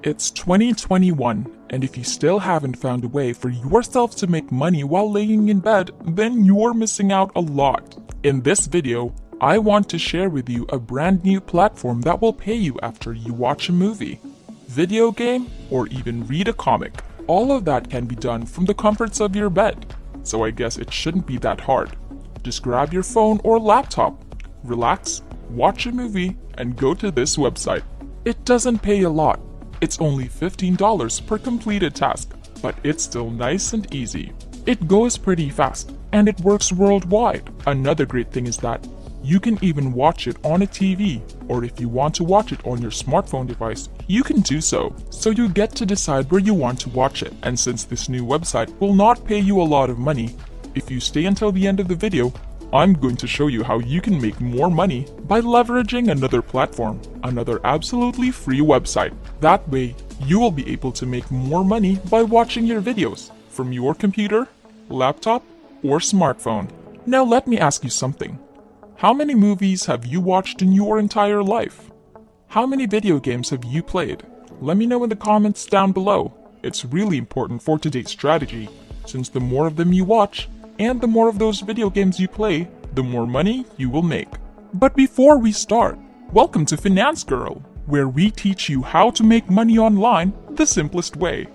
It's 2021, and if you still haven't found a way for yourself to make money while laying in bed, then you're missing out a lot. In this video, I want to share with you a brand new platform that will pay you after you watch a movie, video game, or even read a comic. All of that can be done from the comforts of your bed, so I guess it shouldn't be that hard. Just grab your phone or laptop, relax, watch a movie, and go to this website. It doesn't pay a lot. It's only $15 per completed task, but it's still nice and easy. It goes pretty fast, and it works worldwide. Another great thing is that you can even watch it on a TV, or if you want to watch it on your smartphone device, you can do so. So you get to decide where you want to watch it, and since this new website will not pay you a lot of money, if you stay until the end of the video, I'm going to show you how you can make more money by leveraging another platform, another absolutely free website. That way, you will be able to make more money by watching your videos from your computer, laptop, or smartphone. Now let me ask you something. How many movies have you watched in your entire life? How many video games have you played? Let me know in the comments down below. It's really important for today's strategy, since the more of them you watch, and the more of those video games you play, the more money you will make. But before we start, welcome to Finance Girl, where we teach you how to make money online the simplest way.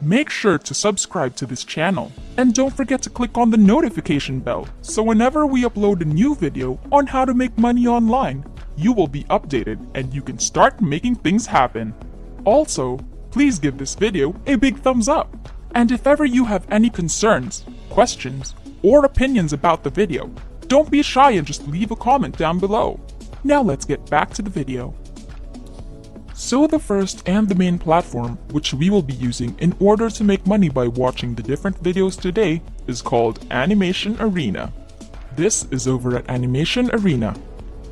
Make sure to subscribe to this channel, and don't forget to click on the notification bell, so whenever we upload a new video on how to make money online, you will be updated and you can start making things happen. Also, please give this video a big thumbs up. And if ever you have any concerns, questions, or opinions about the video, don't be shy and just leave a comment down below. Now let's get back to the video. So the first and the main platform which we will be using in order to make money by watching the different videos today is called Animation Arena. This is over at Animation Arena.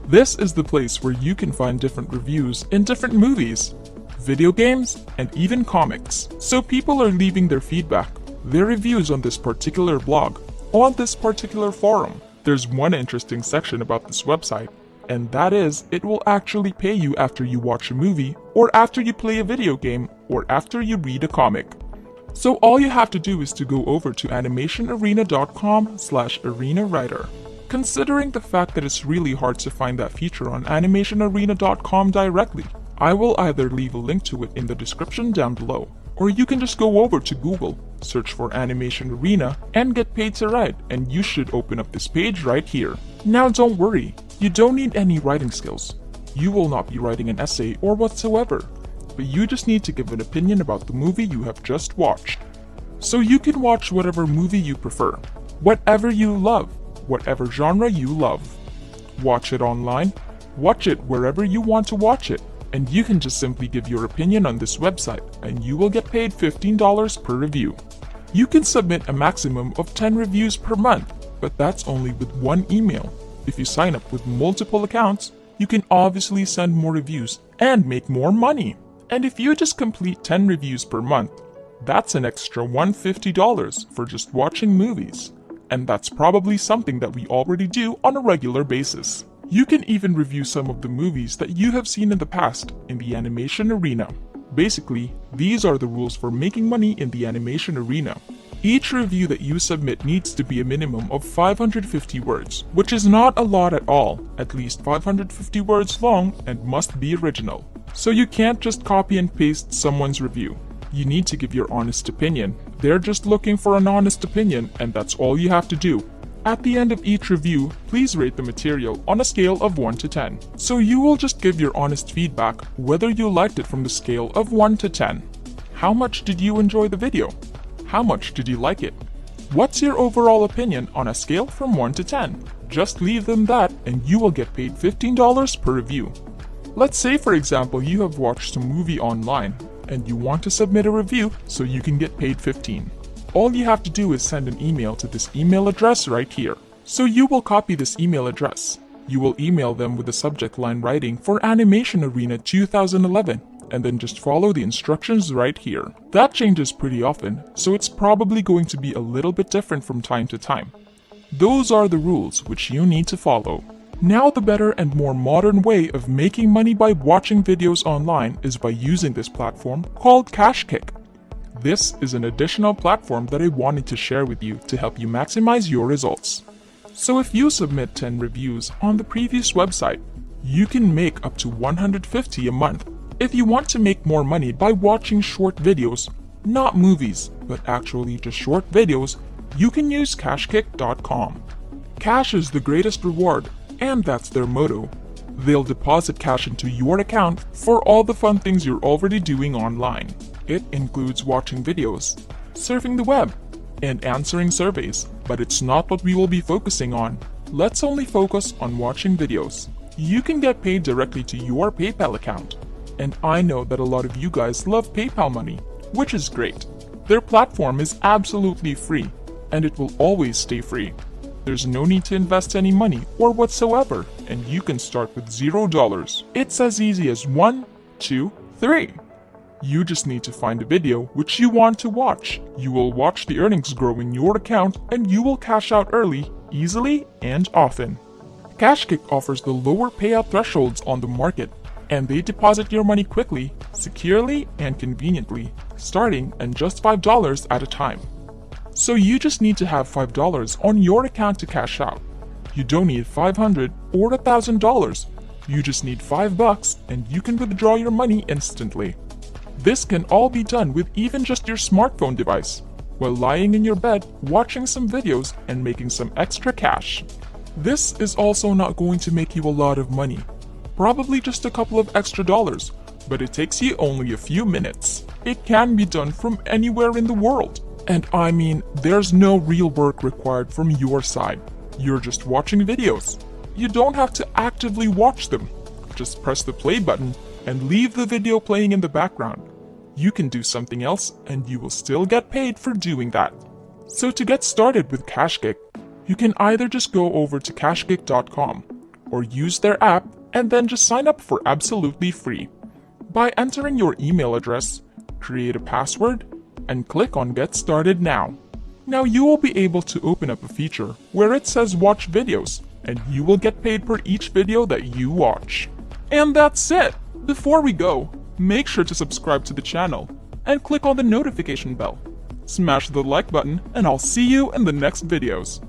This is the place where you can find different reviews in different movies, video games, and even comics. So people are leaving their feedback, their reviews on this particular blog, on this particular forum. There's one interesting section about this website, and that is it will actually pay you after you watch a movie, or after you play a video game, or after you read a comic. So all you have to do is to go over to animationarena.com/arenawriter. Considering the fact that it's really hard to find that feature on animationarena.com directly, I will either leave a link to it in the description down below, or you can just go over to Google, search for Animation Arena, and get paid to write, and you should open up this page right here. Now don't worry, you don't need any writing skills. You will not be writing an essay or whatsoever, but you just need to give an opinion about the movie you have just watched. So you can watch whatever movie you prefer, whatever you love, whatever genre you love. Watch it online, watch it wherever you want to watch it, and you can just simply give your opinion on this website, and you will get paid $15 per review. You can submit a maximum of 10 reviews per month, but that's only with one email. If you sign up with multiple accounts, you can obviously send more reviews and make more money. And if you just complete 10 reviews per month, that's an extra $150 for just watching movies. And that's probably something that we already do on a regular basis. You can even review some of the movies that you have seen in the past in the Animation Arena. Basically, these are the rules for making money in the Animation Arena. Each review that you submit needs to be a minimum of 550 words, which is not a lot at all, at least 550 words long, and must be original. So you can't just copy and paste someone's review. You need to give your honest opinion. They're just looking for an honest opinion, and that's all you have to do. At the end of each review, please rate the material on a scale of 1 to 10. So you will just give your honest feedback whether you liked it from the scale of 1 to 10. How much did you enjoy the video? How much did you like it? What's your overall opinion on a scale from 1 to 10? Just leave them that and you will get paid $15 per review. Let's say for example you have watched a movie online and you want to submit a review so you can get paid $15. All you have to do is send an email to this email address right here. So you will copy this email address. You will email them with the subject line writing for Animation Arena 2011, and then just follow the instructions right here. That changes pretty often, so it's probably going to be a little bit different from time to time. Those are the rules which you need to follow. Now the better and more modern way of making money by watching videos online is by using this platform called Cashkick. This is an additional platform that I wanted to share with you to help you maximize your results. So if you submit 10 reviews on the previous website, you can make up to $150 a month. If you want to make more money by watching short videos, not movies, but actually just short videos, you can use Cashkick.com. Cash is the greatest reward, and that's their motto. They'll deposit cash into your account for all the fun things you're already doing online. It includes watching videos, surfing the web, and answering surveys, but it's not what we will be focusing on. Let's only focus on watching videos. You can get paid directly to your PayPal account. And I know that a lot of you guys love PayPal money, which is great. Their platform is absolutely free, and it will always stay free. There's no need to invest any money or whatsoever, and you can start with $0. It's as easy as 1, 2, 3. You just need to find a video which you want to watch. You will watch the earnings grow in your account, and you will cash out early, easily, and often. Cashkick offers the lower payout thresholds on the market, and they deposit your money quickly, securely, and conveniently, starting at just $5 at a time. So you just need to have $5 on your account to cash out. You don't need $500 or $1,000. You just need $5 and you can withdraw your money instantly. This can all be done with even just your smartphone device, while lying in your bed watching some videos and making some extra cash. This is also not going to make you a lot of money. Probably just a couple of extra dollars, but it takes you only a few minutes. It can be done from anywhere in the world. And I mean, there's no real work required from your side. You're just watching videos. You don't have to actively watch them. Just press the play button and leave the video playing in the background. You can do something else and you will still get paid for doing that. So to get started with Cashkick, you can either just go over to Cashkick.com or use their app and then just sign up for absolutely free. By entering your email address, create a password, and click on Get Started Now. Now you will be able to open up a feature where it says Watch Videos, and you will get paid per each video that you watch. And that's it! Before we go, make sure to subscribe to the channel and click on the notification bell. Smash the like button, and I'll see you in the next videos.